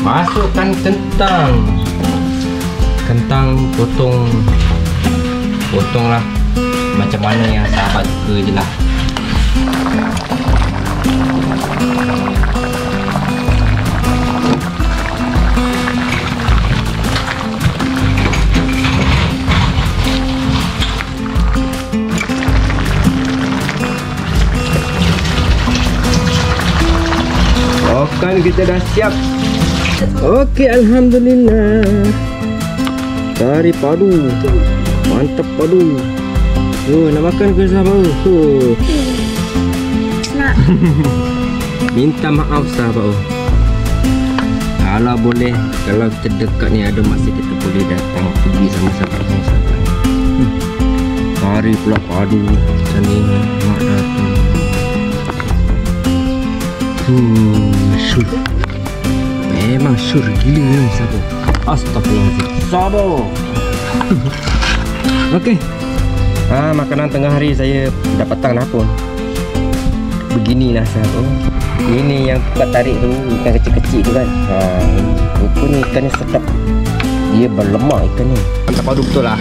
Masukkan kentang. Kentang potonglah macam mana yang sahabat suka je lah. Kan kita dah siap. Okey, alhamdulillah. Kari padu. Mantap padu. Nak makan ke sahabat? Nak. Minta maaf sahabat. Kalau boleh, kalau kita dekat ni ada masa kita boleh datang pergi sama sahabat. Kari pula padu. Sini mak datang. Syur. Memang syur gila ni sahabat. Astagfirullahaladzim. Sabar. Okey. Makanan tengah hari saya dah petang dah pun. Beginilah sahabat. Ini yang kuat tarik tu, ikan kecil-kecil tu kan. Rupanya ikan ni sedap. Dia berlemak ikan ni. Mantap padu betul lah.